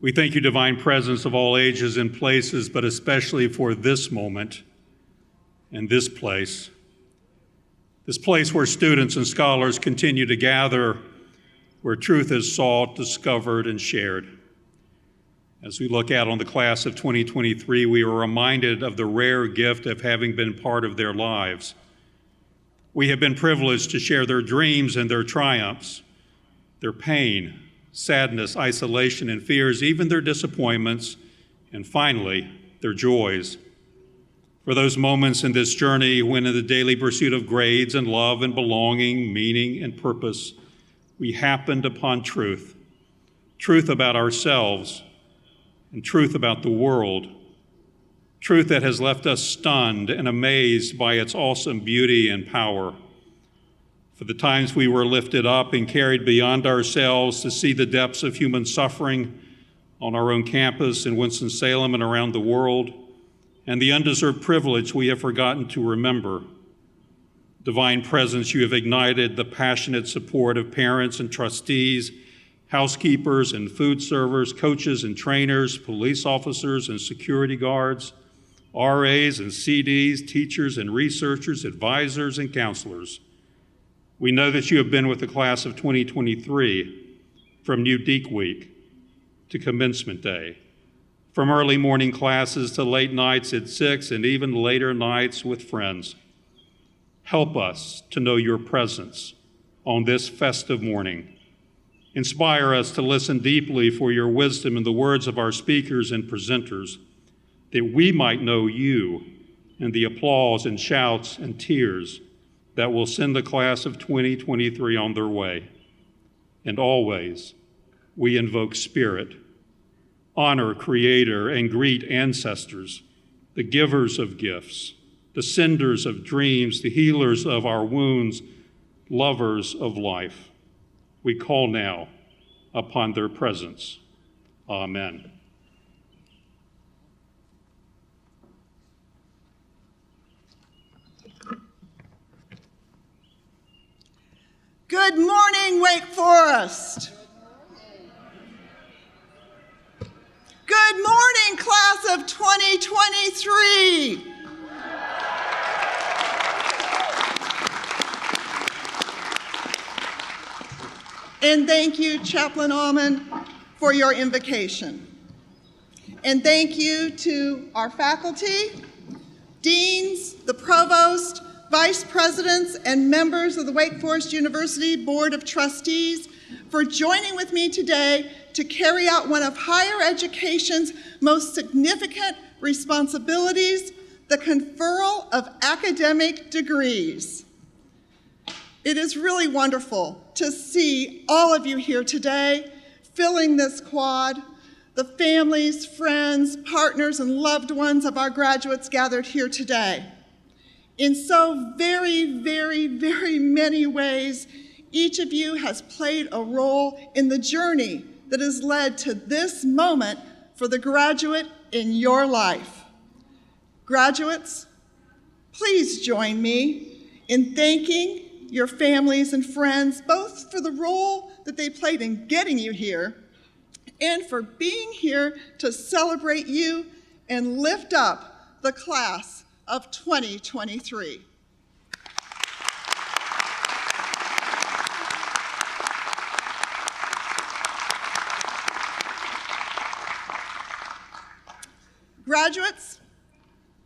We thank you, divine presence of all ages and places, but especially for this moment and this place where students and scholars continue to gather, where truth is sought, discovered, and shared. As we look out on the class of 2023, we are reminded of the rare gift of having been part of their lives. We have been privileged to share their dreams and their triumphs, their pain, sadness, isolation, and fears, even their disappointments, and finally, their joys. For those moments in this journey when in the daily pursuit of grades and love and belonging, meaning and purpose, we happened upon truth about ourselves and truth about the world, truth that has left us stunned and amazed by its awesome beauty and power. For the times we were lifted up and carried beyond ourselves to see the depths of human suffering on our own campus in Winston-Salem and around the world, and the undeserved privilege we have forgotten to remember. Divine presence, you have ignited the passionate support of parents and trustees, housekeepers and food servers, coaches and trainers, police officers and security guards, RAs and CDs, teachers and researchers, advisors and counselors. We know that you have been with the class of 2023 from New Deek Week to Commencement Day, from early morning classes to late nights at 6 and even later nights with friends. Help us to know your presence on this festive morning. Inspire us to listen deeply for your wisdom in the words of our speakers and presenters, that we might know you and the applause and shouts and tears that will send the class of 2023 on their way. And always, we invoke Spirit, honor Creator, and greet ancestors, the givers of gifts, the senders of dreams, the healers of our wounds, lovers of life. We call now upon their presence. Amen. Good morning, Wake Forest. Good morning, class of 2023. And thank you, Chaplain Almond, for your invocation. And thank you to our faculty, deans, the provost, vice presidents, and members of the Wake Forest University Board of Trustees for joining with me today to carry out one of higher education's most significant responsibilities, the conferral of academic degrees. It is really wonderful to see all of you here today, filling this quad, the families, friends, partners, and loved ones of our graduates gathered here today. In so very, very, very many ways, each of you has played a role in the journey that has led to this moment for the graduate in your life. Graduates, please join me in thanking your families and friends, both for the role that they played in getting you here and for being here to celebrate you and lift up the class of 2023. Graduates,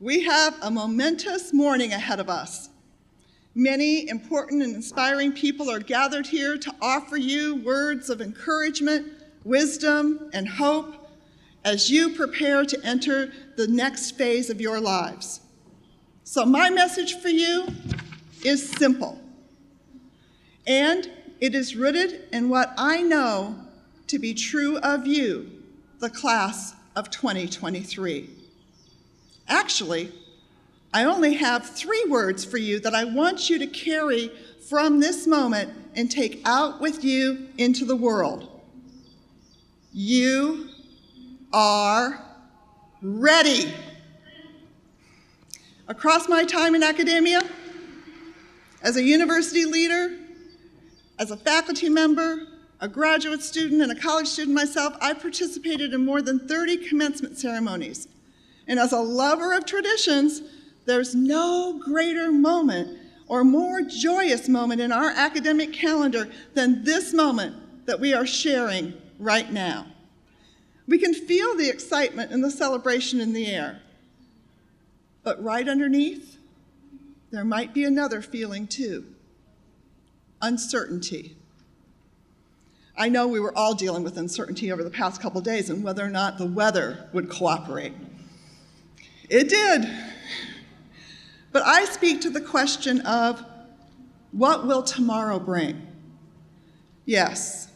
we have a momentous morning ahead of us. Many important and inspiring people are gathered here to offer you words of encouragement, wisdom, and hope as you prepare to enter the next phase of your lives. So my message for you is simple, and it is rooted in what I know to be true of you, the class of 2023. Actually, I only have 3 words for you that I want you to carry from this moment and take out with you into the world. You are ready. Across my time in academia, as a university leader, as a faculty member, a graduate student and a college student myself, I've participated in more than 30 commencement ceremonies. And as a lover of traditions, there's no greater moment or more joyous moment in our academic calendar than this moment that we are sharing right now. We can feel the excitement and the celebration in the air. But right underneath, there might be another feeling too: uncertainty. I know we were all dealing with uncertainty over the past couple days and whether or not the weather would cooperate. It did. But I speak to the question of, what will tomorrow bring? Yes,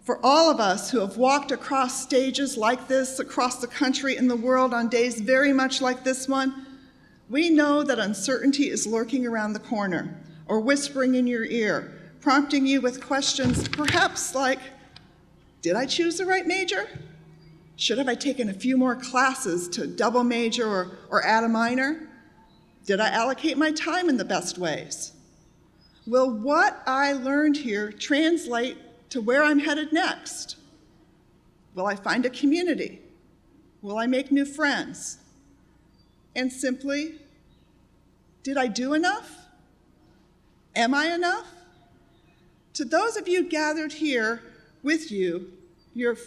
for all of us who have walked across stages like this across the country and the world on days very much like this one, we know that uncertainty is lurking around the corner or whispering in your ear, prompting you with questions perhaps like, did I choose the right major? Should have I taken a few more classes to double major or add a minor? Did I allocate my time in the best ways? Will what I learned here translate to where I'm headed next? Will I find a community? Will I make new friends? And simply, did I do enough? Am I enough? To those of you gathered here with you, your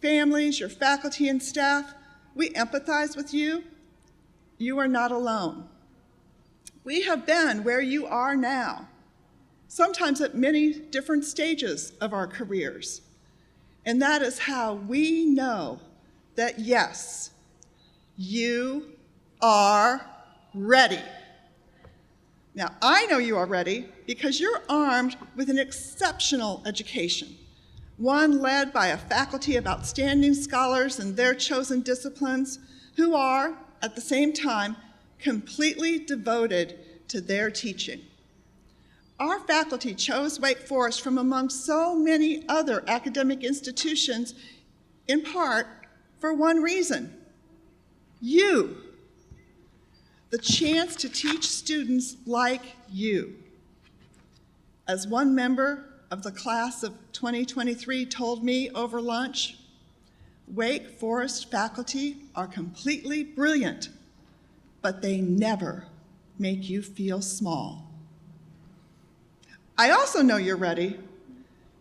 families, your faculty and staff, we empathize with you. You are not alone. We have been where you are now, sometimes at many different stages of our careers. And that is how we know that, yes, you are ready. Now, I know you are ready because you're armed with an exceptional education, one led by a faculty of outstanding scholars in their chosen disciplines who are, at the same time, completely devoted to their teaching. Our faculty chose Wake Forest from among so many other academic institutions, in part for one reason: you. The chance to teach students like you. As one member of the class of 2023 told me over lunch, Wake Forest faculty are completely brilliant, but they never make you feel small. I also know you're ready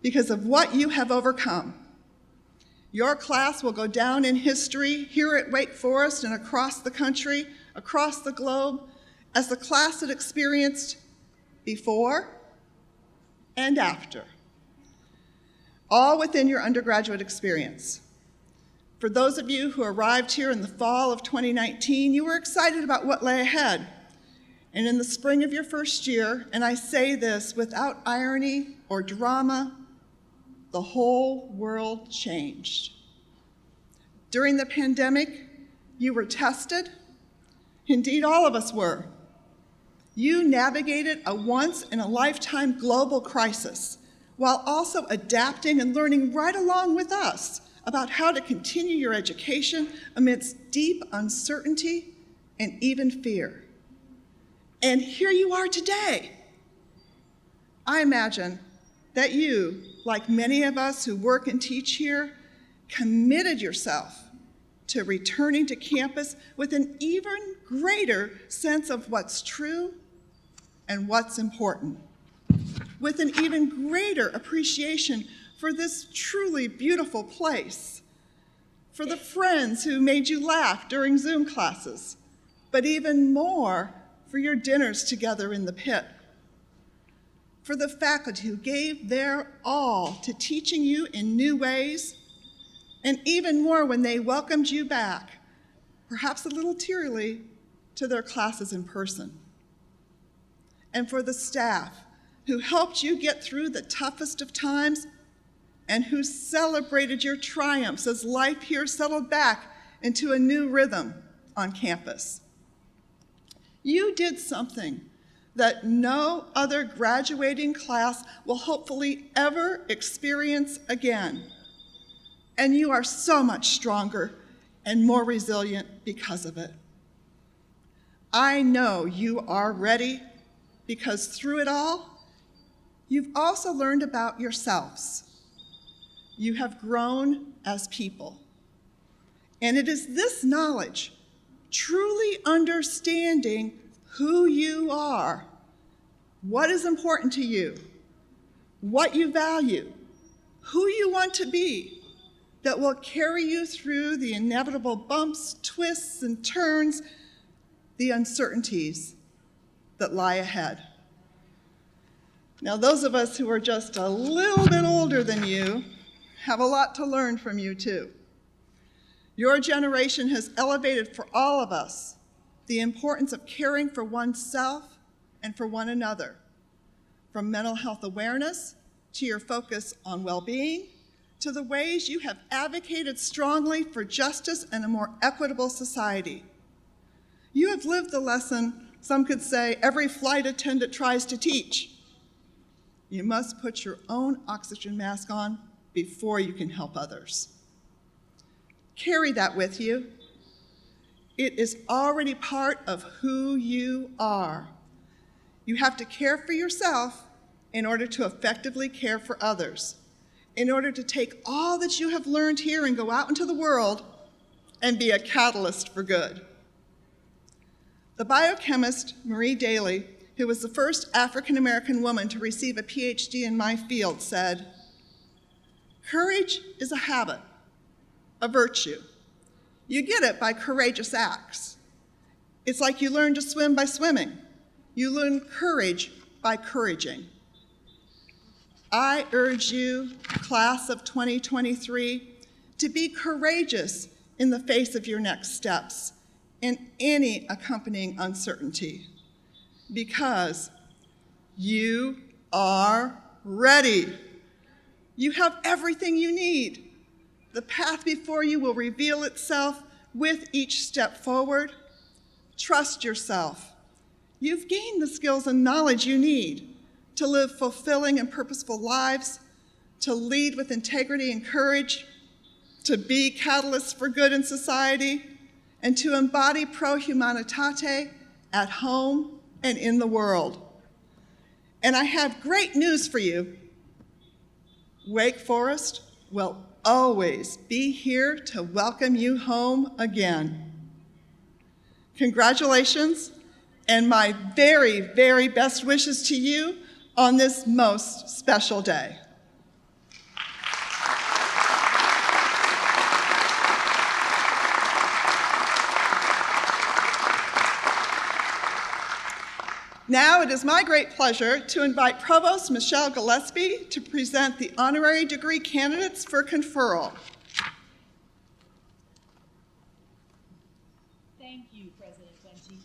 because of what you have overcome. Your class will go down in history here at Wake Forest and across the country, across the globe, as the class that experienced before and after, all within your undergraduate experience. For those of you who arrived here in the fall of 2019, you were excited about what lay ahead. And in the spring of your first year, and I say this without irony or drama, the whole world changed. During the pandemic, you were tested. Indeed, all of us were. You navigated a once-in-a-lifetime global crisis while also adapting and learning right along with us about how to continue your education amidst deep uncertainty and even fear. And here you are today. I imagine that you, like many of us who work and teach here, committed yourself to returning to campus with an even greater sense of what's true and what's important, with an even greater appreciation for this truly beautiful place, for the friends who made you laugh during Zoom classes, but even more for your dinners together in the pit, for the faculty who gave their all to teaching you in new ways, and even more when they welcomed you back, perhaps a little tearily, to their classes in person. And for the staff who helped you get through the toughest of times and who celebrated your triumphs as life here settled back into a new rhythm on campus. You did something that no other graduating class will hopefully ever experience again. And you are so much stronger and more resilient because of it. I know you are ready because through it all, you've also learned about yourselves, You have grown as people. And it is this knowledge, truly understanding who you are, what is important to you, what you value, who you want to be, that will carry you through the inevitable bumps, twists, and turns, the uncertainties that lie ahead. Now, those of us who are just a little bit older than you have a lot to learn from you, too. Your generation has elevated for all of us the importance of caring for oneself and for one another, from mental health awareness to your focus on well-being, to the ways you have advocated strongly for justice and a more equitable society. You have lived the lesson, some could say, every flight attendant tries to teach. You must put your own oxygen mask on before you can help others. Carry that with you. It is already part of who you are. You have to care for yourself in order to effectively care for others, in order to take all that you have learned here and go out into the world and be a catalyst for good. The biochemist Marie Daley, who was the first African-American woman to receive a PhD in my field, said, "Courage is a habit, a virtue. You get it by courageous acts. It's like you learn to swim by swimming. You learn courage by couraging." I urge you, class of 2023, to be courageous in the face of your next steps and any accompanying uncertainty, because you are ready. You have everything you need. The path before you will reveal itself with each step forward. Trust yourself. You've gained the skills and knowledge you need to live fulfilling and purposeful lives, to lead with integrity and courage, to be catalysts for good in society, and to embody pro humanitate at home and in the world. And I have great news for you. Wake Forest will always be here to welcome you home again. Congratulations, and my very, very best wishes to you on this most special day. Now it is my great pleasure to invite Provost Michelle Gillespie to present the honorary degree candidates for conferral. Thank you, President Wente.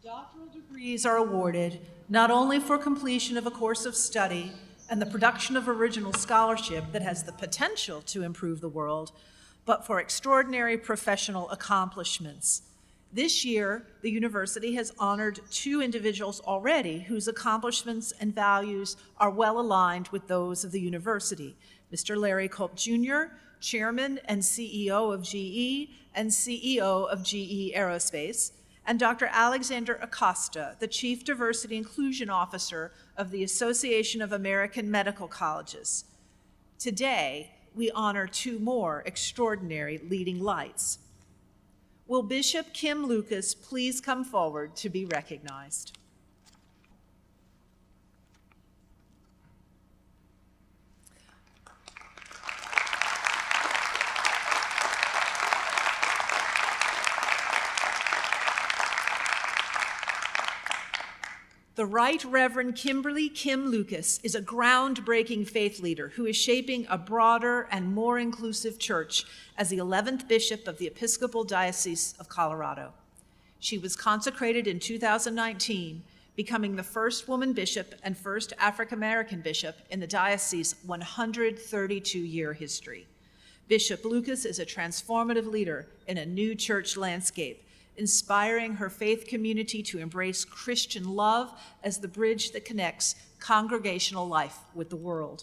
Doctoral degrees are awarded not only for completion of a course of study and the production of original scholarship that has the potential to improve the world, but for extraordinary professional accomplishments. This year, the university has honored 2 individuals already whose accomplishments and values are well aligned with those of the university. Mr. Larry Culp Jr., Chairman and CEO of GE and CEO of GE Aerospace, and Dr. Alexander Acosta, the Chief Diversity Inclusion Officer of the Association of American Medical Colleges. Today, we honor 2 more extraordinary leading lights. Will Bishop Kim Lucas please come forward to be recognized? The Right Reverend Kimberly Kim Lucas is a groundbreaking faith leader who is shaping a broader and more inclusive church as the 11th Bishop of the Episcopal Diocese of Colorado. She was consecrated in 2019, becoming the first woman bishop and first African-American bishop in the diocese's 132-year history. Bishop Lucas is a transformative leader in a new church landscape, inspiring her faith community to embrace Christian love as the bridge that connects congregational life with the world.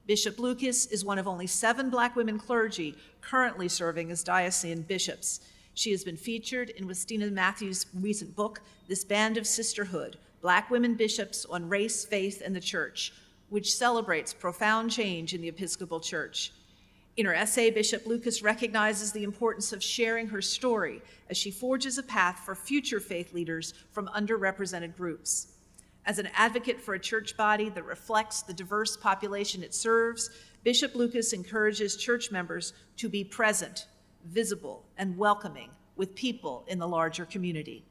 Bishop Lucas is one of only 7 Black women clergy currently serving as diocesan bishops. She has been featured in Westina Matthews' recent book, This Band of Sisterhood, Black Women Bishops on Race, Faith, and the Church, which celebrates profound change in the Episcopal Church. In her essay, Bishop Lucas recognizes the importance of sharing her story as she forges a path for future faith leaders from underrepresented groups. As an advocate for a church body that reflects the diverse population it serves, Bishop Lucas encourages church members to be present, visible, and welcoming with people in the larger community.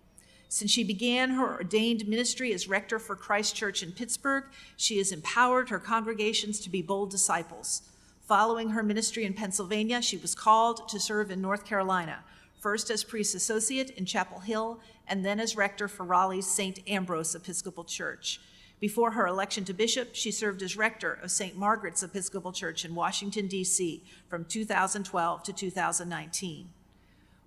Since she began her ordained ministry as rector for Christ Church in Pittsburgh, she has empowered her congregations to be bold disciples. Following her ministry in Pennsylvania, she was called to serve in North Carolina, first as priest associate in Chapel Hill, and then as rector for Raleigh's St. Ambrose Episcopal Church. Before her election to bishop, she served as rector of St. Margaret's Episcopal Church in Washington, D.C. from 2012 to 2019.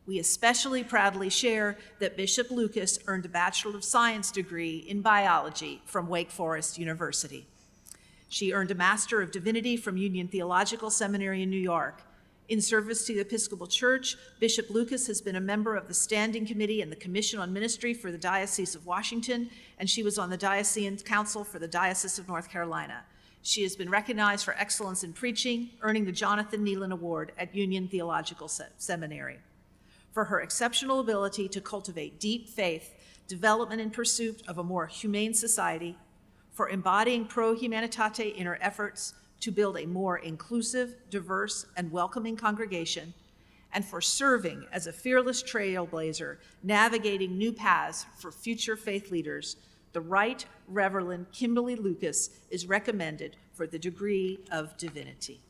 We especially proudly share that Bishop Lucas earned a Bachelor of Science degree in biology from Wake Forest University. She earned a Master of Divinity from Union Theological Seminary in New York. In service to the Episcopal Church, Bishop Lucas has been a member of the Standing Committee and the Commission on Ministry for the Diocese of Washington, and she was on the Diocesan Council for the Diocese of North Carolina. She has been recognized for excellence in preaching, earning the Jonathan Nealon Award at Union Theological Seminary. For her exceptional ability to cultivate deep faith, development in pursuit of a more humane society, for embodying Pro Humanitate in her efforts to build a more inclusive, diverse, and welcoming congregation, and for serving as a fearless trailblazer, navigating new paths for future faith leaders, the Right Reverend Kimberly Lucas is recommended for the degree of divinity.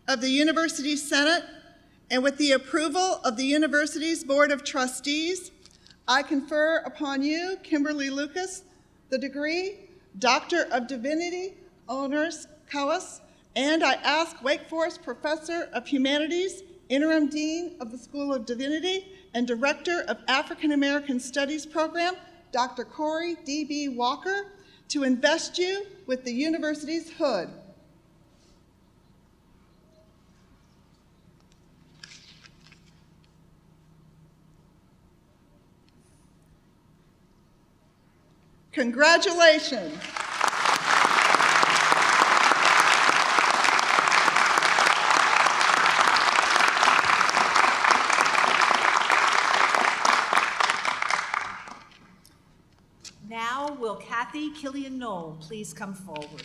Of the University Senate, and with the approval of the university's Board of Trustees, I confer upon you, Kimberly Lucas, the degree Doctor of Divinity, honoris causa, and I ask Wake Forest Professor of Humanities, Interim Dean of the School of Divinity, and Director of African American Studies Program, Dr. Corey D.B. Walker, to invest you with the university's hood. Congratulations. Now, will Kathy Killian-Knoll please come forward?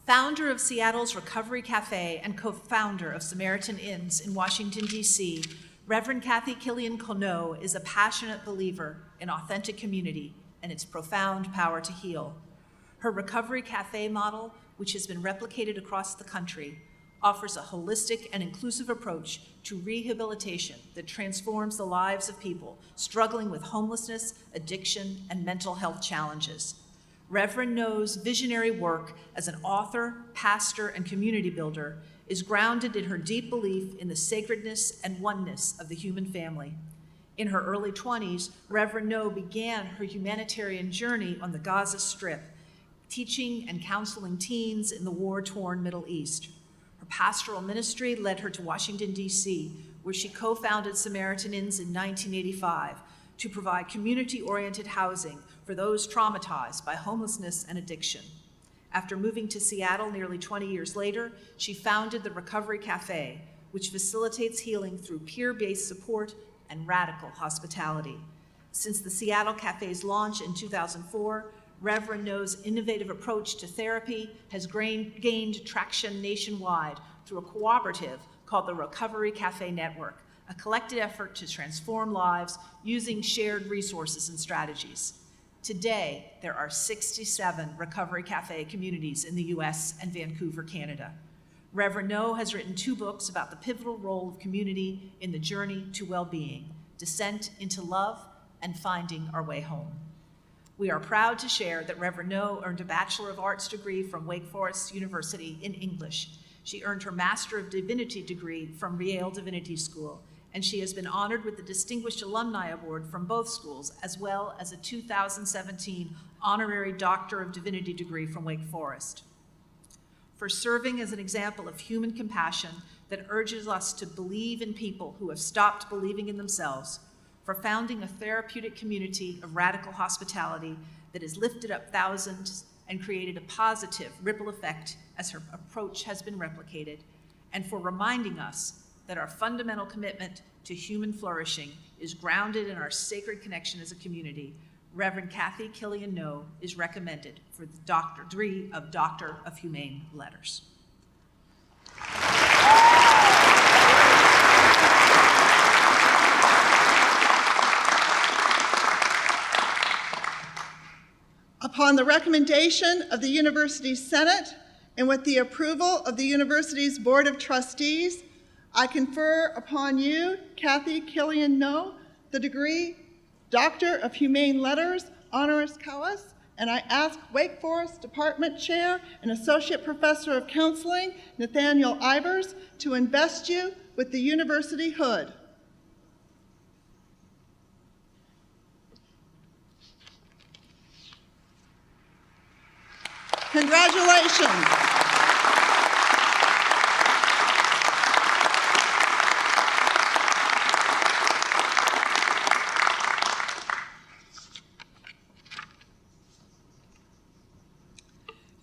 Founder of Seattle's Recovery Cafe and co-founder of Samaritan Inns in Washington, D.C., Reverend Kathy Killian-Knoll is a passionate believer in authentic community and its profound power to heal. Her Recovery Cafe model, which has been replicated across the country, offers a holistic and inclusive approach to rehabilitation that transforms the lives of people struggling with homelessness, addiction, and mental health challenges. Reverend Knoll's visionary work as an author, pastor, and community builder is grounded in her deep belief in the sacredness and oneness of the human family. In her early 20s, Reverend Knoll began her humanitarian journey on the Gaza Strip, teaching and counseling teens in the war-torn Middle East. Her pastoral ministry led her to Washington, D.C., where she co-founded Samaritan Inns in 1985 to provide community-oriented housing for those traumatized by homelessness and addiction. After moving to Seattle nearly 20 years later, she founded the Recovery Cafe, which facilitates healing through peer-based support and radical hospitality. Since the Seattle Cafe's launch in 2004, Reverend Knoll's innovative approach to therapy has gained traction nationwide through a cooperative called the Recovery Cafe Network, a collective effort to transform lives using shared resources and strategies. Today, there are 67 Recovery Cafe communities in the US and Vancouver, Canada. Reverend Knoll has written 2 books about the pivotal role of community in the journey to well-being, Descent into Love and Finding Our Way Home. We are proud to share that Reverend Knoll earned a Bachelor of Arts degree from Wake Forest University in English. She earned her Master of Divinity degree from Yale Divinity School, and she has been honored with the Distinguished Alumni Award from both schools, as well as a 2017 Honorary Doctor of Divinity degree from Wake Forest. For serving as an example of human compassion that urges us to believe in people who have stopped believing in themselves, for founding a therapeutic community of radical hospitality that has lifted up thousands and created a positive ripple effect as her approach has been replicated, and for reminding us that our fundamental commitment to human flourishing is grounded in our sacred connection as a community, Reverend Kathy Killian-No is recommended for the degree of Doctor of Humane Letters. Upon the recommendation of the University's Senate and with the approval of the University's Board of Trustees, I confer upon you, Kathy Killian-No, the degree Doctor of Humane Letters, honoris causa, and I ask Wake Forest Department Chair and Associate Professor of Counseling, Nathaniel Ivers, to invest you with the university hood. Congratulations.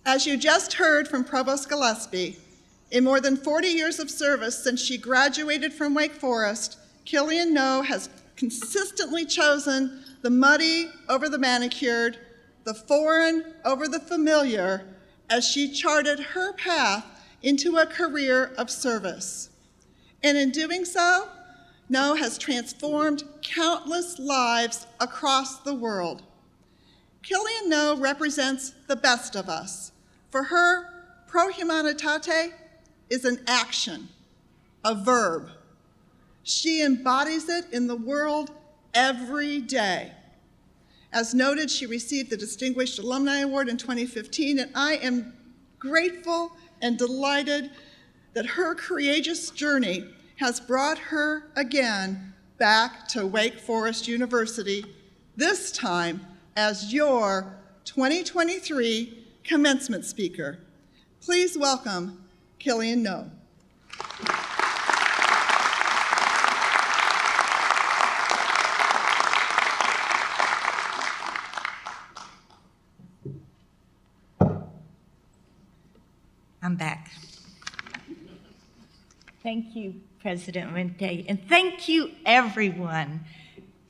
As you just heard from Provost Gillespie, in more than 40 years of service since she graduated from Wake Forest, Killian-No has consistently chosen the muddy over the manicured, the foreign over the familiar, as she charted her path into a career of service. And in doing so, No has transformed countless lives across the world. Killian-No represents the best of us. For her, pro humanitate is an action, a verb. She embodies it in the world every day. As noted, she received the Distinguished Alumni Award in 2015, and I am grateful and delighted that her courageous journey has brought her again back to Wake Forest University, this time as your 2023 commencement speaker. Please welcome Killian-No. I'm back. Thank you, President Wente, and thank you, everyone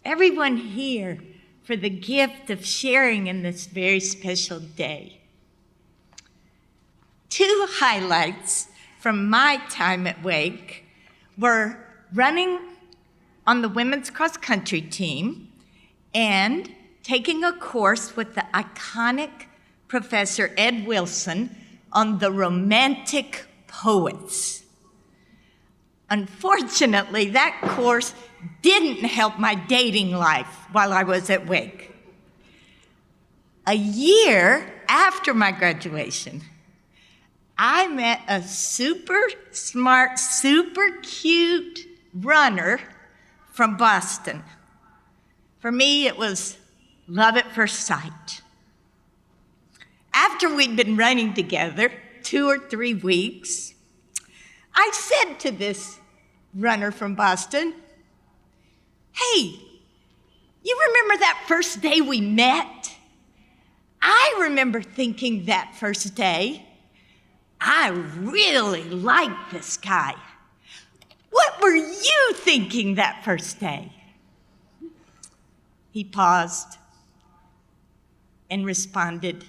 here for the gift of sharing in this very special day. Two highlights from my time at Wake were running on the women's cross-country team and taking a course with the iconic Professor Ed Wilson on the Romantic poets. Unfortunately, that course didn't help my dating life while I was at Wake. A year after my graduation, I met a super smart, super cute runner from Boston. For me, it was love at first sight. After we'd been running together 2 or 3 weeks, I said to this runner from Boston, "Hey, you remember that first day we met? I remember thinking that first day, I really like this guy. What were you thinking that first day?" He paused and responded,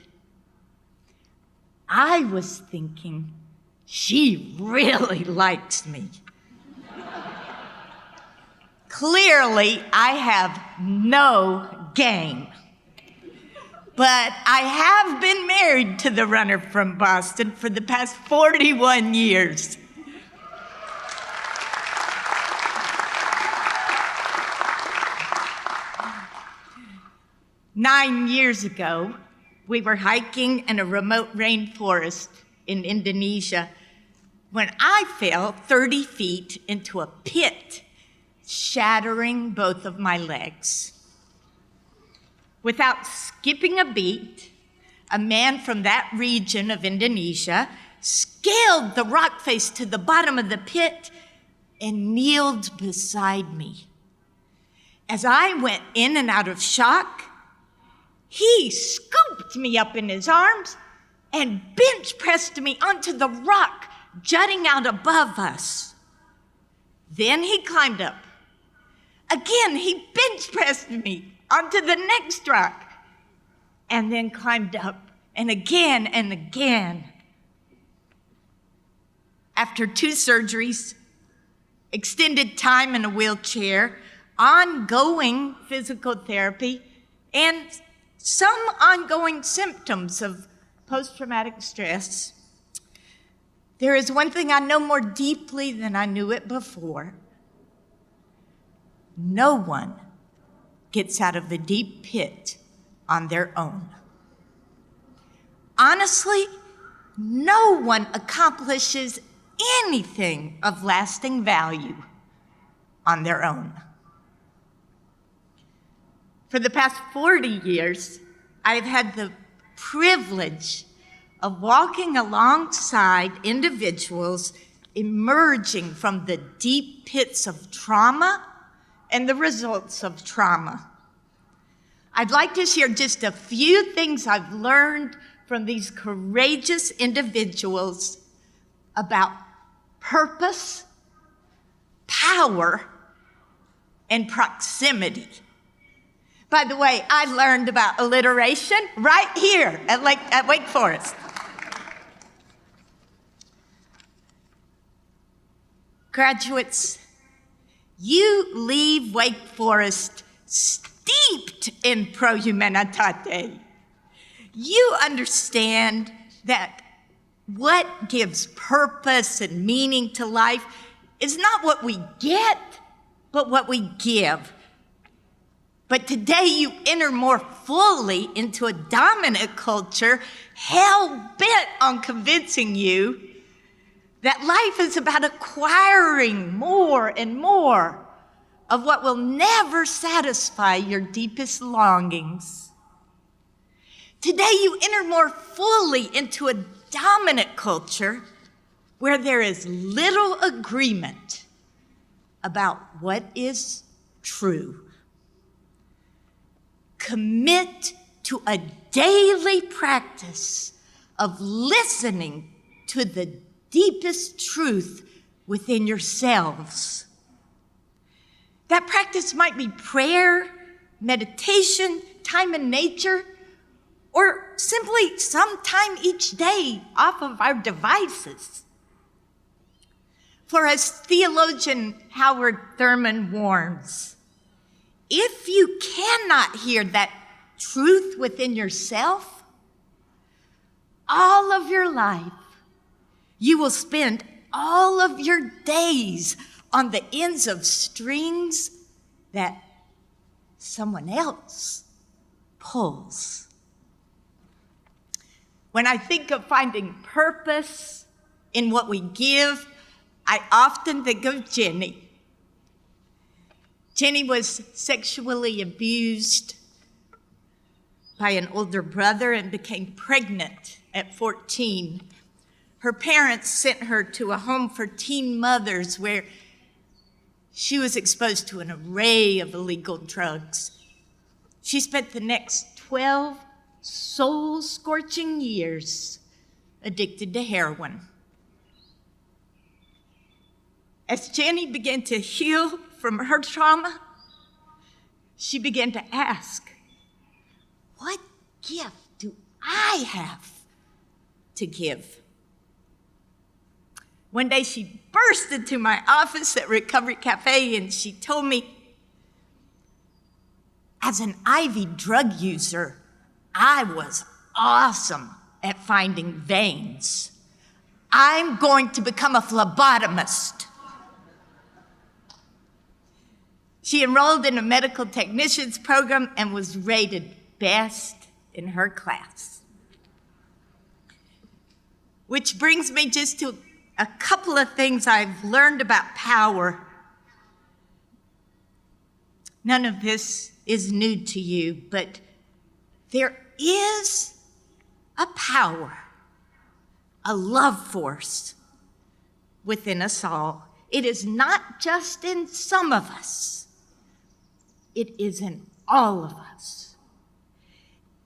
"I was thinking, she really likes me." Clearly, I have no game. But I have been married to the runner from Boston for the past 41 years. Nine years ago, we were hiking in a remote rainforest in Indonesia when I fell 30 feet into a pit, shattering both of my legs. Without skipping a beat, a man from that region of Indonesia scaled the rock face to the bottom of the pit and kneeled beside me. As I went in and out of shock, he scooped me up in his arms and bench pressed me onto the rock jutting out above us. Then he climbed up. Again, he bench pressed me onto the next rock, and then climbed up, and again and again. After 2 surgeries, extended time in a wheelchair, ongoing physical therapy, and some ongoing symptoms of post-traumatic stress, there is one thing I know more deeply than I knew it before. No one gets out of the deep pit on their own. Honestly, no one accomplishes anything of lasting value on their own. For the past 40 years, I've had the privilege of walking alongside individuals emerging from the deep pits of trauma and the results of trauma. I'd like to share just a few things I've learned from these courageous individuals about purpose, power, and proximity. By the way, I learned about alliteration right here at Wake Forest. Graduates, you leave Wake Forest steeped in pro humanitate. You understand that what gives purpose and meaning to life is not what we get, but what we give. But today you enter more fully into a dominant culture hell-bent on convincing you that life is about acquiring more and more of what will never satisfy your deepest longings. Today you enter more fully into a dominant culture where there is little agreement about what is true. Commit to a daily practice of listening to the deepest truth within yourselves. That practice might be prayer, meditation, time in nature, or simply some time each day off of our devices. For as theologian Howard Thurman warns, if you cannot hear that truth within yourself, all of your life, you will spend all of your days on the ends of strings that someone else pulls. When I think of finding purpose in what we give, I often think of Jenny. Jenny was sexually abused by an older brother and became pregnant at 14. Her parents sent her to a home for teen mothers where she was exposed to an array of illegal drugs. She spent the next 12 soul-scorching years addicted to heroin. As Jenny began to heal from her trauma, she began to ask, what gift do I have to give? One day she burst into my office at Recovery Cafe and she told me, as an IV drug user, I was awesome at finding veins. I'm going to become a phlebotomist. She enrolled in a medical technician's program and was rated best in her class. Which brings me just to a couple of things I've learned about power. None of this is new to you, but There is a power, a love force within us all. It is not just in some of us. It is in all of us.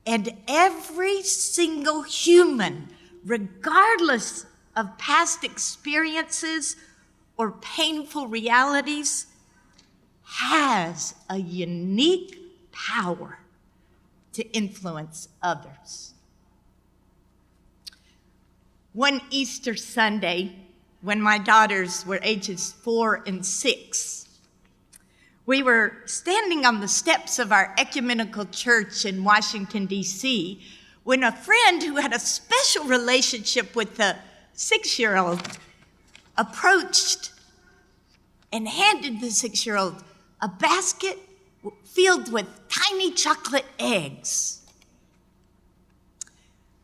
And every single human, regardless of past experiences or painful realities, has a unique power to influence others. One Easter Sunday, when my daughters were ages 4 and 6, we were standing on the steps of our ecumenical church in Washington, D.C., when a friend who had a special relationship with the 6-year-old approached and handed the 6-year-old a basket filled with tiny chocolate eggs.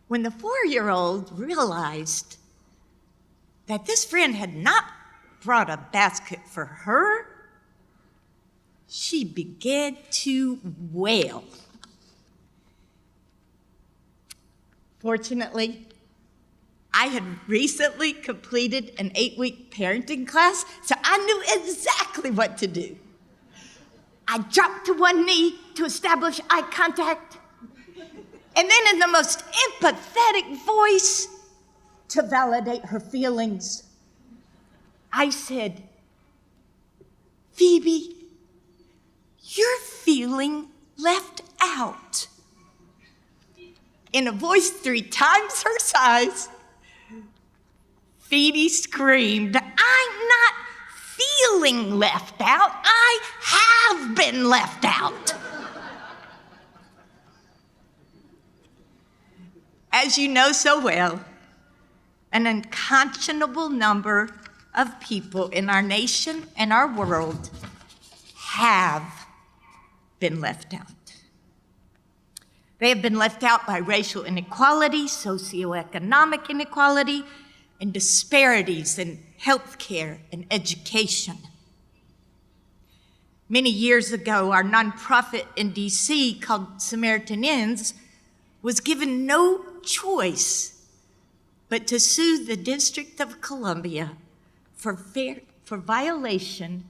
When the 4-year-old realized that this friend had not brought a basket for her, she began to wail. Fortunately, I had recently completed an 8-week parenting class, so I knew exactly what to do. I dropped to one knee to establish eye contact, and then in the most empathetic voice, to validate her feelings, I said, "Phoebe, you're feeling left out." In a voice 3 times her size, Phoebe screamed, "I'm not feeling left out. I have been left out." As you know so well, an unconscionable number of people in our nation and our world have been left out. They have been left out by racial inequality, socioeconomic inequality, and disparities in healthcare and education. Many years ago, our nonprofit in DC called Samaritan Ends was given no choice but to sue the District of Columbia for violation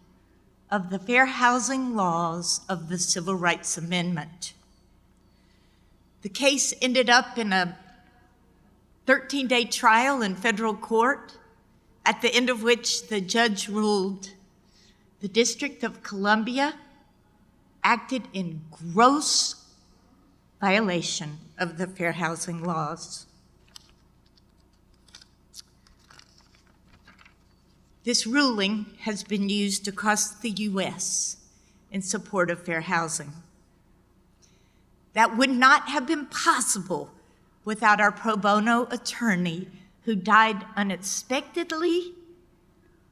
of the fair housing laws of the Civil Rights Amendment. The case ended up in a 13-day trial in federal court, at the end of which the judge ruled the District of Columbia acted in gross violation of the fair housing laws. This ruling has been used across the U.S. in support of fair housing. That would not have been possible without our pro bono attorney, who died unexpectedly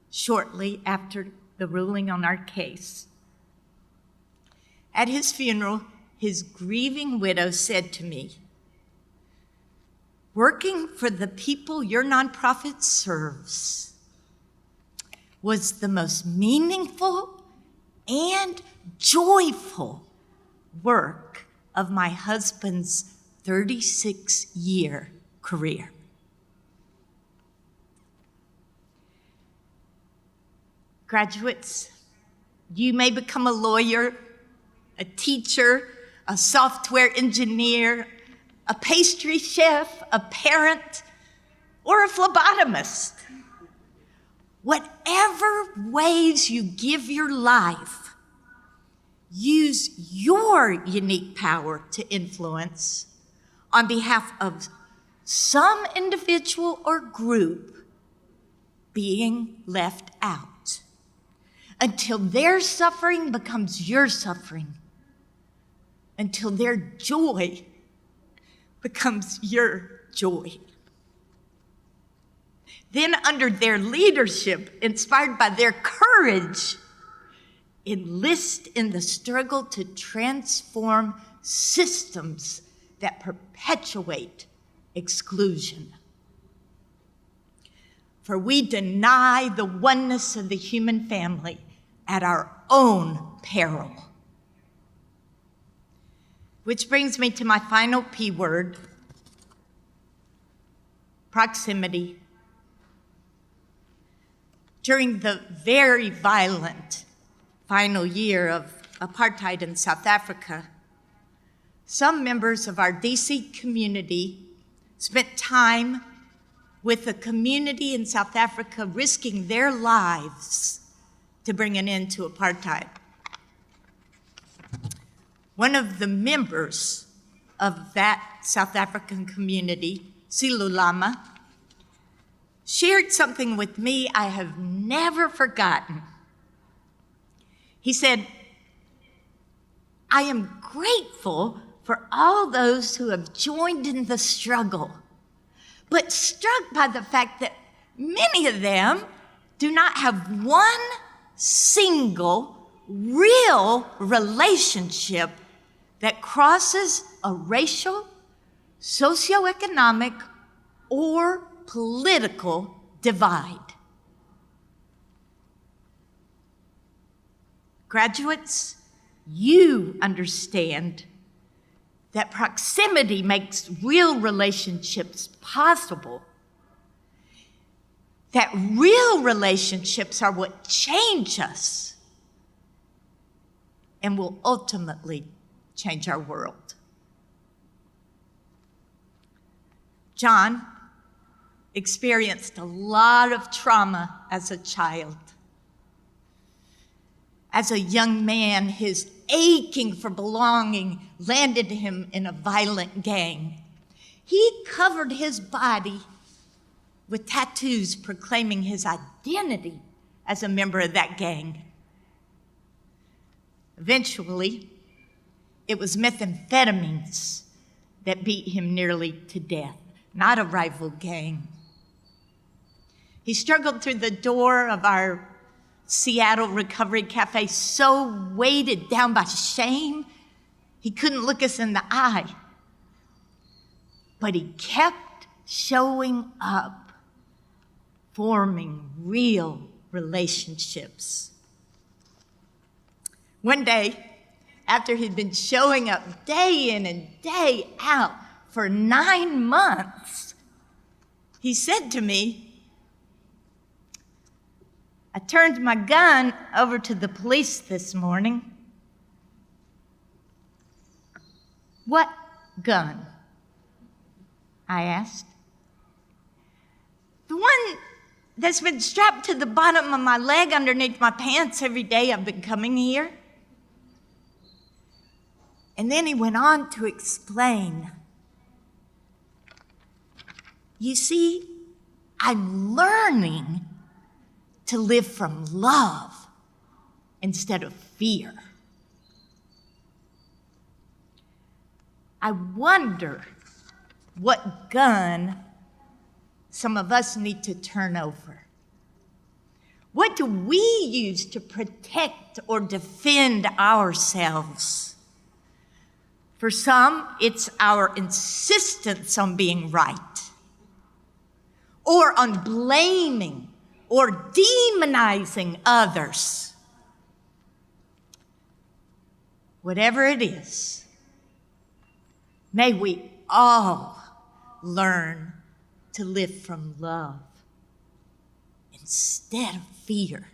shortly after the ruling on our case. At his funeral, his grieving widow said to me, "Working for the people your nonprofit serves was the most meaningful and joyful work of my husband's 36-year career." Graduates, you may become a lawyer, a teacher, a software engineer, a pastry chef, a parent, or a phlebotomist. Whatever ways you give your life, use your unique power to influence on behalf of some individual or group being left out, until their suffering becomes your suffering, until their joy becomes your joy. Then, under their leadership, inspired by their courage, enlist in the struggle to transform systems that perpetuate exclusion. For we deny the oneness of the human family at our own peril. Which brings me to my final P word, proximity. During the very violent final year of apartheid in South Africa, some members of our DC community spent time with the community in South Africa risking their lives to bring an end to apartheid. One of the members of that South African community, Silulama, shared something with me I have never forgotten. He said, "I am grateful for all those who have joined in the struggle, but struck by the fact that many of them do not have one single real relationship that crosses a racial, socioeconomic, or political divide." Graduates, you understand that proximity makes real relationships possible, that real relationships are what change us and will ultimately change our world. John experienced a lot of trauma as a child. As a young man, his aching for belonging landed him in a violent gang. He covered his body with tattoos proclaiming his identity as a member of that gang. Eventually, it was methamphetamines that beat him nearly to death, not a rival gang. He struggled through the door of our Seattle Recovery Cafe so weighted down by shame, he couldn't look us in the eye. But he kept showing up, forming real relationships. One day, after he'd been showing up day in and day out for 9 months, he said to me, "I turned my gun over to the police this morning." "What gun?" I asked. "The one that's been strapped to the bottom of my leg underneath my pants every day I've been coming here." And then he went on to explain, "You see, I'm learning to live from love instead of fear." I wonder what gun some of us need to turn over. What do we use to protect or defend ourselves? For some, it's our insistence on being right, or on blaming or demonizing others. Whatever it is, may we all learn to live from love instead of fear.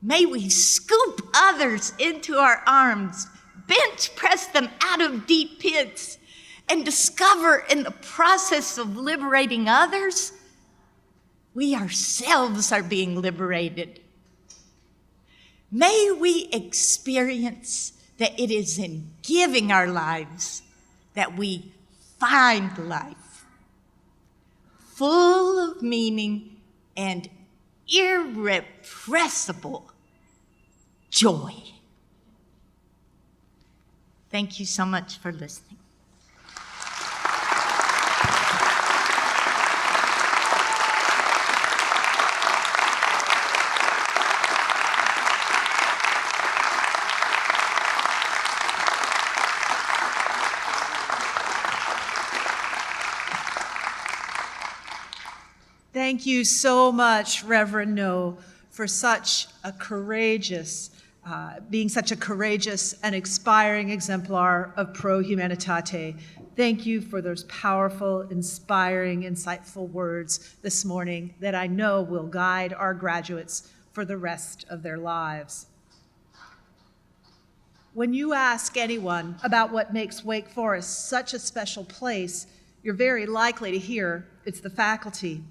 May we scoop others into our arms, bench press them out of deep pits, and discover in the process of liberating others, we ourselves are being liberated. May we experience that it is in giving our lives that we find life, full of meaning and irrepressible joy. Thank you so much for listening. Thank you so much, Reverend No, for such a courageous being such a courageous and inspiring exemplar of pro humanitate. Thank you for those powerful, inspiring, insightful words this morning that I know will guide our graduates for the rest of their lives. When you ask anyone about what makes Wake Forest such a special place, you're very likely to hear it's the faculty.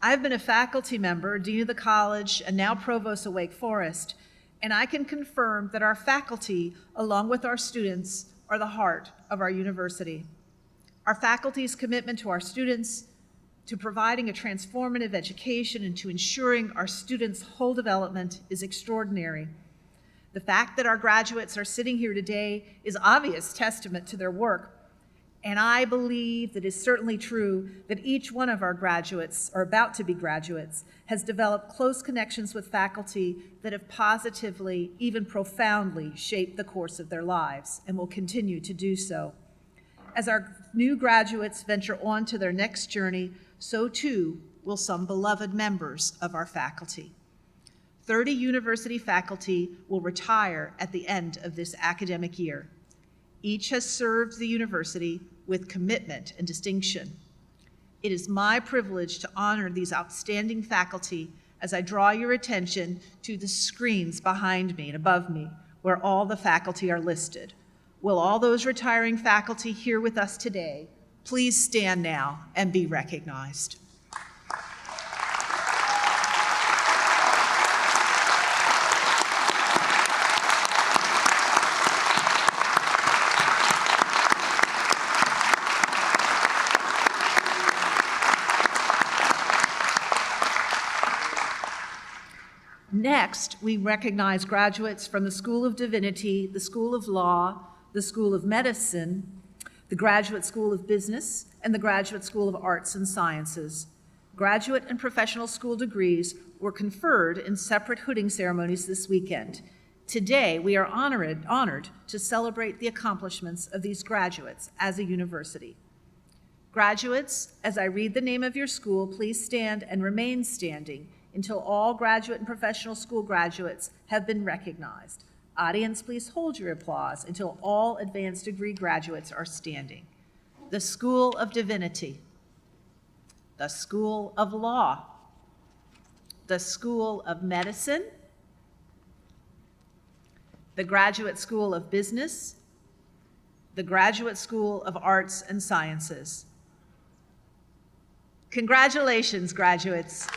I've been a faculty member, dean of the college, and now provost of Wake Forest, and I can confirm that our faculty, along with our students, are the heart of our university. Our faculty's commitment to our students, to providing a transformative education, and to ensuring our students' whole development is extraordinary. The fact that our graduates are sitting here today is obvious testament to their work, and I believe that it's certainly true that each one of our graduates, or about to be graduates, has developed close connections with faculty that have positively, even profoundly, shaped the course of their lives and will continue to do so. As our new graduates venture on to their next journey, so too will some beloved members of our faculty. 30 university faculty will retire at the end of this academic year. Each has served the university with commitment and distinction. It is my privilege to honor these outstanding faculty as I draw your attention to the screens behind me and above me, where all the faculty are listed. Will all those retiring faculty here with us today please stand now and be recognized? Next, we recognize graduates from the School of Divinity, the School of Law, the School of Medicine, the Graduate School of Business, and the Graduate School of Arts and Sciences. Graduate and professional school degrees were conferred in separate hooding ceremonies this weekend. Today, we are honored to celebrate the accomplishments of these graduates as a university. Graduates, as I read the name of your school, please stand and remain standing until all graduate and professional school graduates have been recognized. Audience, please hold your applause until all advanced degree graduates are standing. The School of Divinity, the School of Law, the School of Medicine, the Graduate School of Business, the Graduate School of Arts and Sciences. Congratulations, graduates.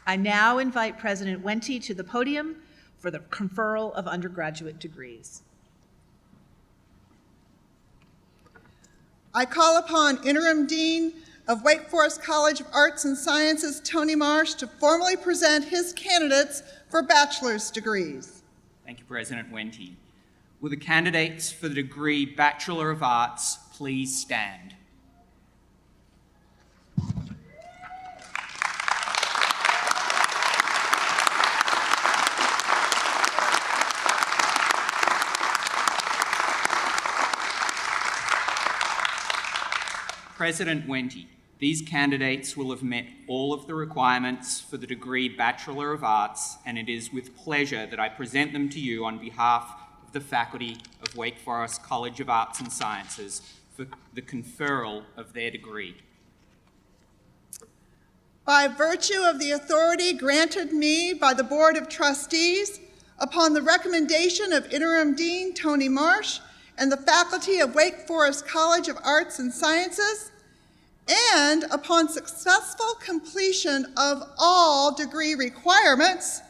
I now invite President Wente to the podium for the conferral of undergraduate degrees. I call upon Interim Dean of Wake Forest College of Arts and Sciences, Tony Marsh, to formally present his candidates for bachelor's degrees. Thank you, President Wente. Will the candidates for the degree Bachelor of Arts please stand? President Wente, these candidates will have met all of the requirements for the degree Bachelor of Arts, and it is with pleasure that I present them to you on behalf of the faculty of Wake Forest College of Arts and Sciences for the conferral of their degree. By virtue of the authority granted me by the Board of Trustees, upon the recommendation of Interim Dean Tony Marsh and the faculty of Wake Forest College of Arts and Sciences, and upon successful completion of all degree requirements,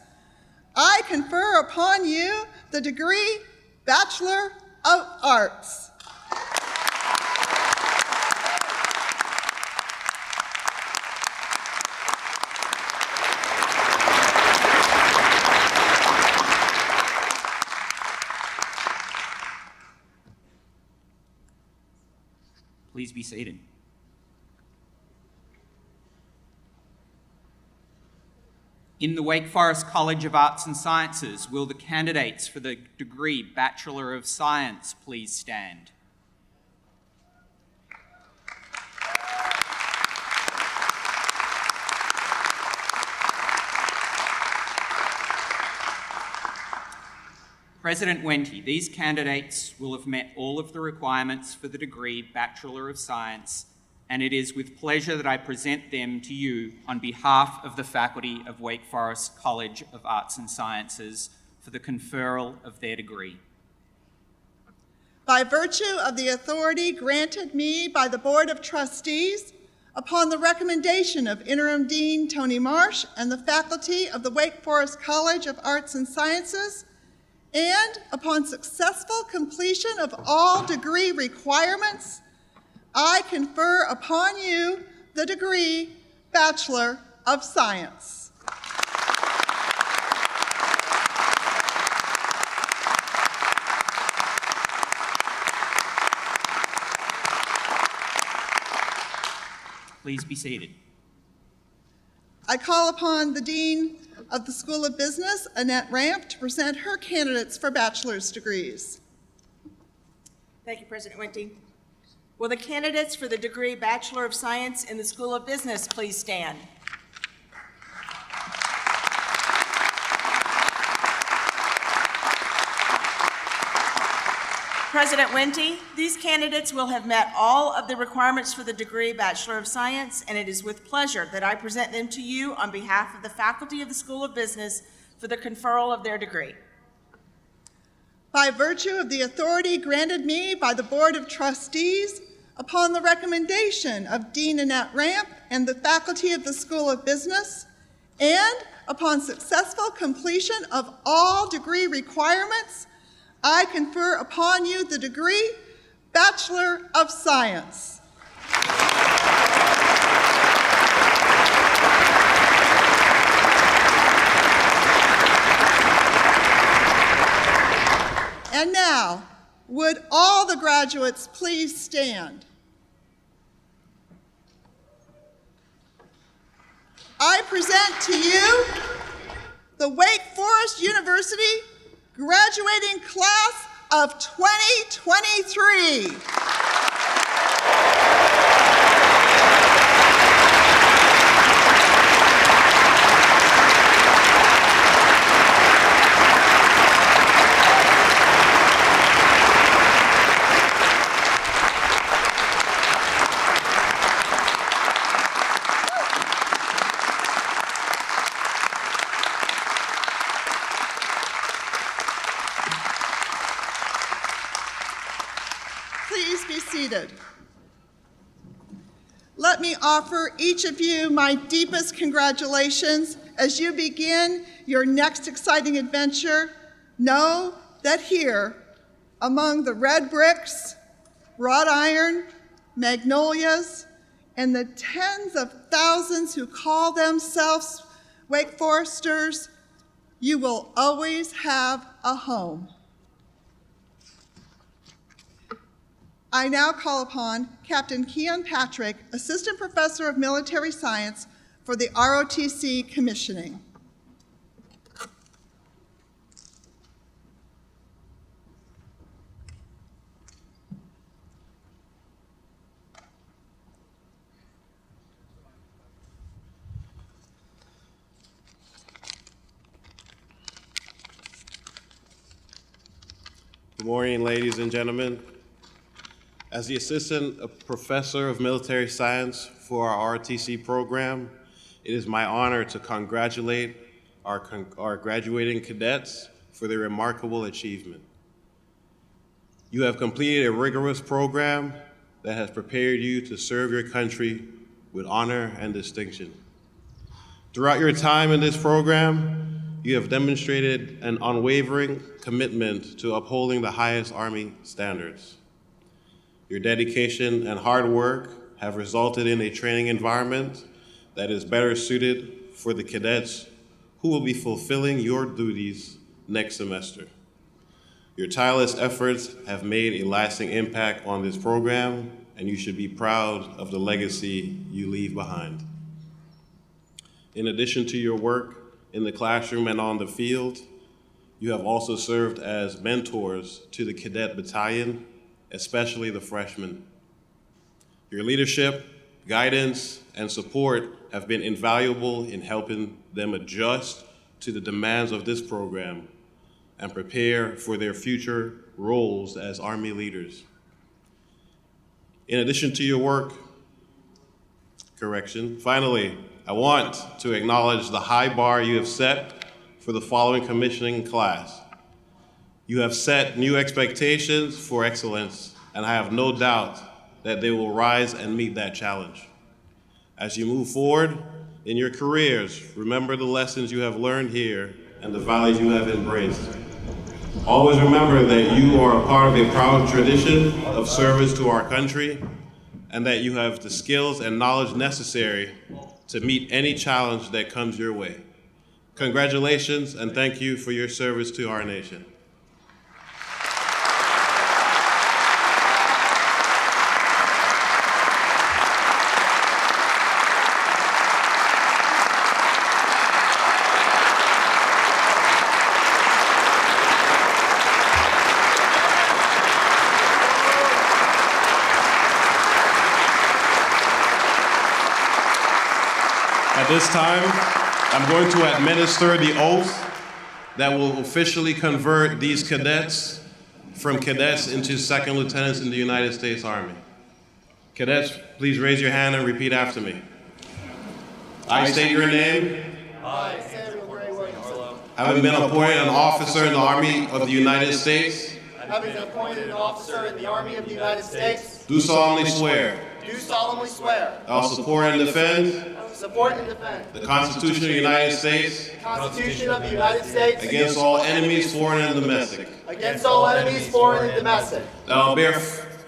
I confer upon you the degree Bachelor of Arts. Please be seated. In the Wake Forest College of Arts and Sciences, will the candidates for the degree Bachelor of Science please stand? President Wente, these candidates will have met all of the requirements for the degree Bachelor of Science, and it is with pleasure that I present them to you on behalf of the faculty of Wake Forest College of Arts and Sciences for the conferral of their degree. By virtue of the authority granted me by the Board of Trustees, upon the recommendation of Interim Dean Tony Marsh and the faculty of the Wake Forest College of Arts and Sciences, and upon successful completion of all degree requirements, I confer upon you the degree Bachelor of Science. Please be seated. I call upon the Dean of the School of Business, Annette Ramp, to present her candidates for bachelor's degrees. Thank you, President Wente. Will the candidates for the degree Bachelor of Science in the School of Business please stand? President Wente, these candidates will have met all of the requirements for the degree Bachelor of Science, and it is with pleasure that I present them to you on behalf of the faculty of the School of Business for the conferral of their degree. By virtue of the authority granted me by the Board of Trustees, upon the recommendation of Dean Annette Ramp and the faculty of the School of Business, and upon successful completion of all degree requirements, I confer upon you the degree Bachelor of Science. And now, would all the graduates please stand? I present to you the Wake Forest University graduating class of 2023. Please be seated. Let me offer each of you my deepest congratulations as you begin your next exciting adventure. Know that here, among the red bricks, wrought iron, magnolias, and the tens of thousands who call themselves Wake Foresters, you will always have a home. I now call upon Captain Keon Patrick, Assistant Professor of Military Science, for the ROTC commissioning. Good morning, ladies and gentlemen. As the Assistant Professor of Military Science for our ROTC program, it is my honor to congratulate our graduating cadets for their remarkable achievement. You have completed a rigorous program that has prepared you to serve your country with honor and distinction. Throughout your time in this program, you have demonstrated an unwavering commitment to upholding the highest Army standards. Your dedication and hard work have resulted in a training environment that is better suited for the cadets who will be fulfilling your duties next semester. Your tireless efforts have made a lasting impact on this program, and you should be proud of the legacy you leave behind. In addition to your work in the classroom and on the field, you have also served as mentors to the cadet battalion, especially the freshmen. Your leadership, guidance, and support have been invaluable in helping them adjust to the demands of this program and prepare for their future roles as Army leaders. In addition to your work, finally, I want to acknowledge the high bar you have set for the following commissioning class. You have set new expectations for excellence, and I have no doubt that they will rise and meet that challenge. As you move forward in your careers, remember the lessons you have learned here and the values you have embraced. Always remember that you are a part of a proud tradition of service to our country, and that you have the skills and knowledge necessary to meet any challenge that comes your way. Congratulations, and thank you for your service to our nation. At this time, I'm going to administer the oath that will officially convert these cadets from cadets into second lieutenants in the United States Army. Cadets, please raise your hand and repeat after me. I state your name. I, Samuel Gray Williamson. Having been appointed an officer in the Army of the United States. Having been appointed an officer in the Army of the United States. Do solemnly swear. Do solemnly swear. I will support and defend. Support and defend. The Constitution of the United States. The Constitution of the United States. Against all enemies, foreign and domestic. Against all enemies, foreign and domestic. That I will bear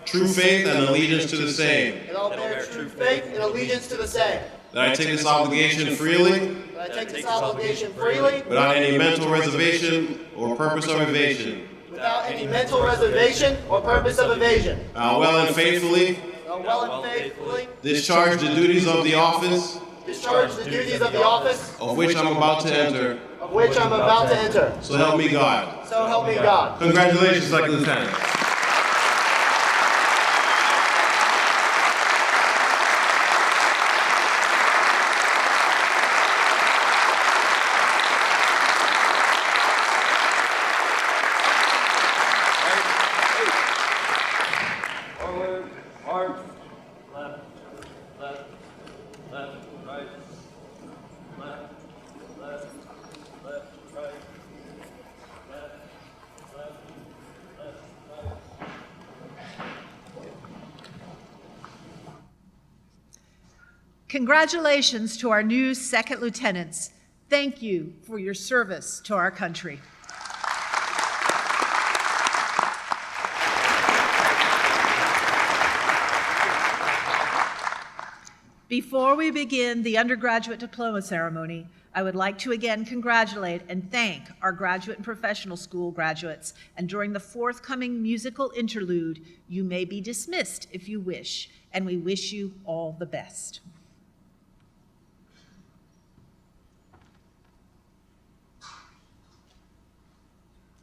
true faith and allegiance to the same. And I will bear true faith and allegiance to the same. That I take this obligation freely. That I take this obligation freely. Without any mental reservation or purpose of evasion. Without any mental reservation or purpose of evasion. I will well and faithfully. Well and faithfully. Discharge the duties of the office. Discharge the duties of the office. Of which I'm about to enter. Of which I'm about to enter. So help me God. So help me God. Congratulations, Second Lieutenant. Forward, march. Left, left, left, right. Left, left, left, right. Left, left, left, right. Congratulations to our new second lieutenants. Thank you for your service to our country. Before we begin the undergraduate diploma ceremony, I would like to again congratulate and thank our graduate and professional school graduates. And during the forthcoming musical interlude, you may be dismissed if you wish, and we wish you all the best.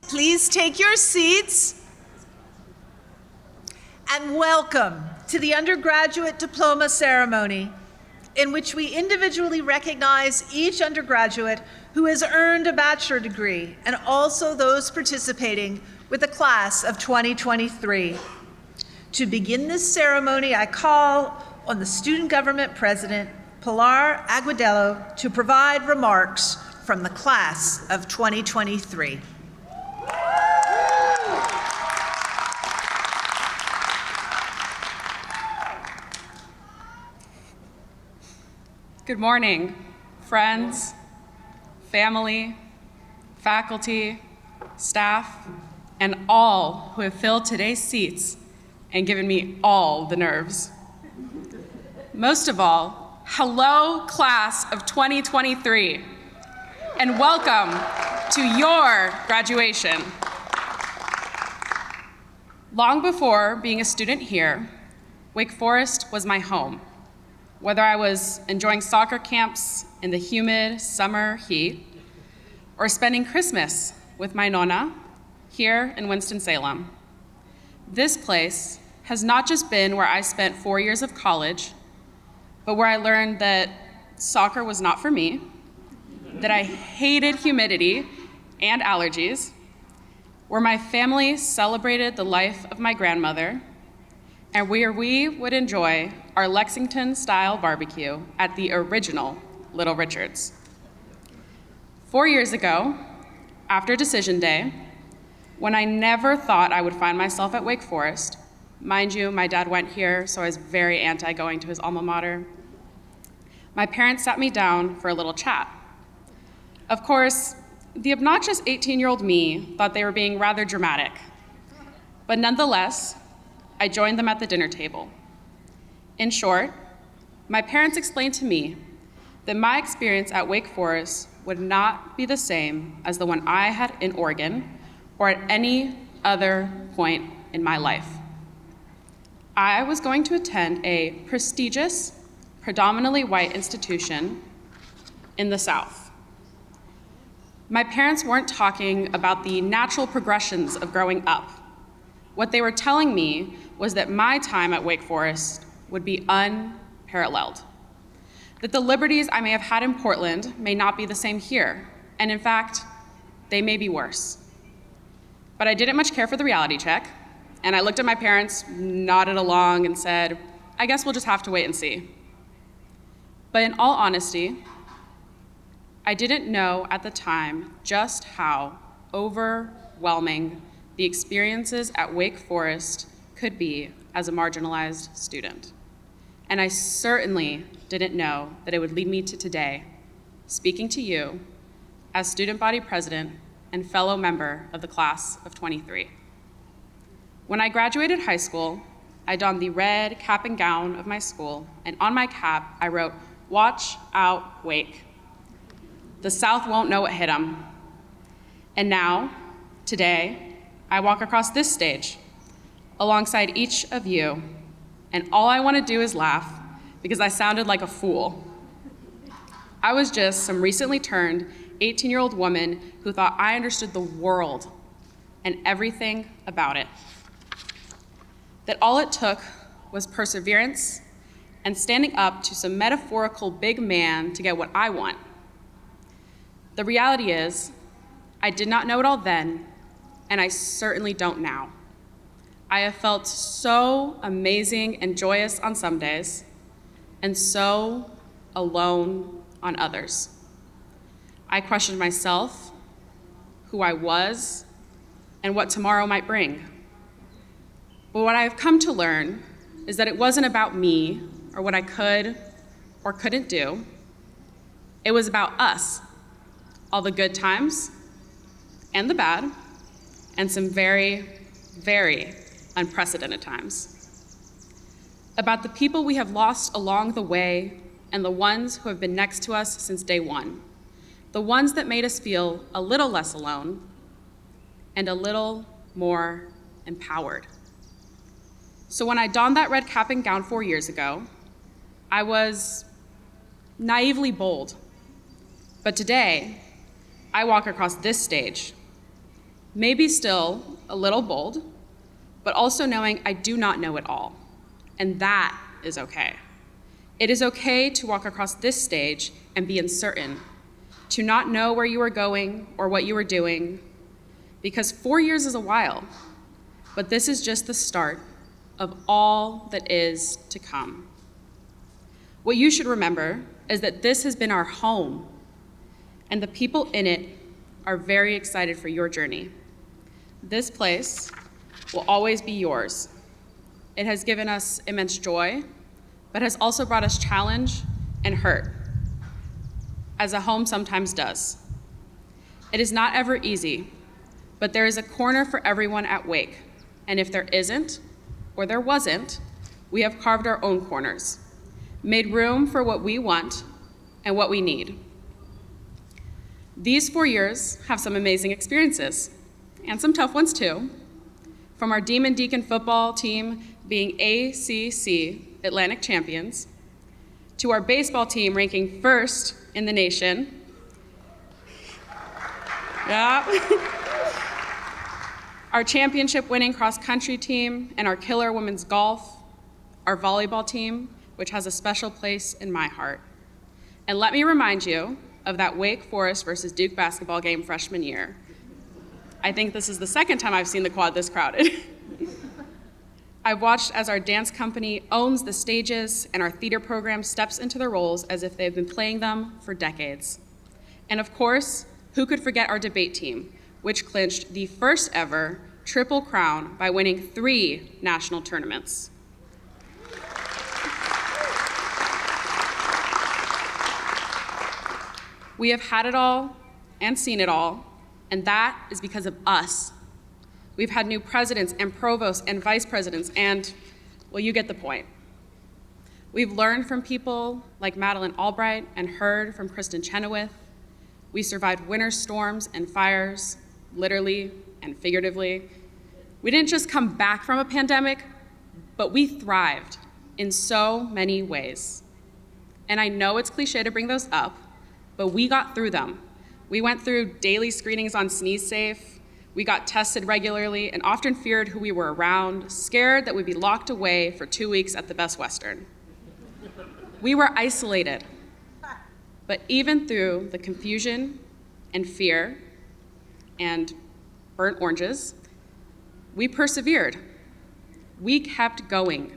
Please take your seats. And welcome to the undergraduate diploma ceremony, in which we individually recognize each undergraduate who has earned a bachelor degree, and also those participating with the class of 2023. To begin this ceremony, I call on the Student Government President, Pilar Aguadello, to provide remarks from the class of 2023. Good morning, friends, family, faculty, staff, and all who have filled today's seats and given me all the nerves. Most of all, hello, class of 2023, and welcome to your graduation. Long before being a student here, Wake Forest was my home. Whether I was enjoying soccer camps in the humid summer heat or spending Christmas with my nonna here in Winston-Salem. This place has not just been where I spent 4 years of college, but where I learned that soccer was not for me, that I hated humidity and allergies, where my family celebrated the life of my grandmother, and where we would enjoy our Lexington-style barbecue at the original Little Richard's. 4 years ago, after decision day, when I never thought I would find myself at Wake Forest, mind you, my dad went here, so I was very anti going to his alma mater, my parents sat me down for a little chat. Of course, the obnoxious 18-year-old me thought they were being rather dramatic, but nonetheless, I joined them at the dinner table. In short, my parents explained to me that my experience at Wake Forest would not be the same as the one I had in Oregon or at any other point in my life. I was going to attend a prestigious, predominantly white institution in the South. My parents weren't talking about the natural progressions of growing up. What they were telling me was that my time at Wake Forest would be unparalleled, that the liberties I may have had in Portland may not be the same here, and in fact, they may be worse. But I didn't much care for the reality check, and I looked at my parents, nodded along, and said, I guess we'll just have to wait and see. But in all honesty, I didn't know at the time just how overwhelming the experiences at Wake Forest could be as a marginalized student. And I certainly didn't know that it would lead me to today, speaking to you as student body president and fellow member of the class of 23. When I graduated high school, I donned the red cap and gown of my school, and on my cap, I wrote, "Watch out, Wake. The South won't know what hit 'em." And now, today, I walk across this stage alongside each of you, and all I want to do is laugh because I sounded like a fool. I was just some recently turned 18-year-old woman who thought I understood the world and everything about it. That all it took was perseverance and standing up to some metaphorical big man to get what I want. The reality is, I did not know it all then, and I certainly don't now. I have felt so amazing and joyous on some days, and so alone on others. I questioned myself, who I was, and what tomorrow might bring. But what I have come to learn is that it wasn't about me or what I could or couldn't do. It was about us, all the good times and the bad, and some very, very unprecedented times. About the people we have lost along the way and the ones who have been next to us since day one. The ones that made us feel a little less alone and a little more empowered. So when I donned that red cap and gown 4 years ago, I was naively bold. But today, I walk across this stage, maybe still a little bold, but also knowing I do not know it all. And that is okay. It is okay to walk across this stage and be uncertain, to not know where you are going or what you are doing, because 4 years is a while, but this is just the start of all that is to come. What you should remember is that this has been our home, and the people in it are very excited for your journey. This place will always be yours. It has given us immense joy, but has also brought us challenge and hurt, as a home sometimes does. It is not ever easy, but there is a corner for everyone at Wake, and if there isn't, or there wasn't, we have carved our own corners, made room for what we want and what we need. These 4 years have some amazing experiences, and some tough ones too, from our Demon Deacon football team being ACC Atlantic champions, to our baseball team ranking first in the nation. Yeah. Our championship-winning cross-country team, and our killer women's golf, our volleyball team, which has a special place in my heart. And let me remind you of that Wake Forest versus Duke basketball game freshman year. I think this is the second time I've seen the quad this crowded. I've watched as our dance company owns the stages and our theater program steps into their roles as if they've been playing them for decades. And of course, who could forget our debate team, which clinched the first ever Triple Crown by winning 3 national tournaments. We have had it all and seen it all, and that is because of us. We've had new presidents and provosts and vice presidents and, well, you get the point. We've learned from people like Madeleine Albright and heard from Kristen Chenoweth. We survived winter storms and fires, literally and figuratively. We didn't just come back from a pandemic, but we thrived in so many ways. And I know it's cliche to bring those up, but we got through them. We went through daily screenings on Sneeze Safe. We got tested regularly and often feared who we were around, scared that we'd be locked away for 2 weeks at the Best Western. We were isolated. But even through the confusion and fear and burnt oranges, we persevered. We kept going.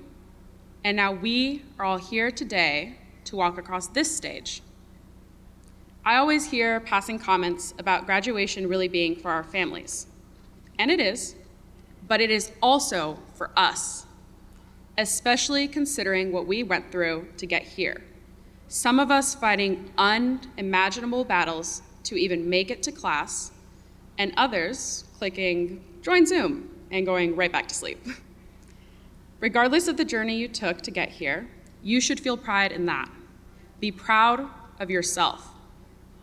And now we are all here today to walk across this stage. I always hear passing comments about graduation really being for our families. And it is, but it is also for us, especially considering what we went through to get here. Some of us fighting unimaginable battles to even make it to class, and others clicking join Zoom and going right back to sleep. Regardless of the journey you took to get here, you should feel pride in that. Be proud of yourself.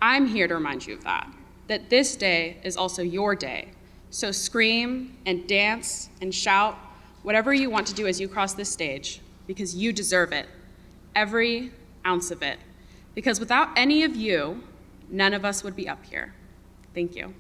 I'm here to remind you of that this day is also your day. So scream and dance and shout, whatever you want to do as you cross this stage, because you deserve it, every ounce of it. Because without any of you, none of us would be up here. Thank you.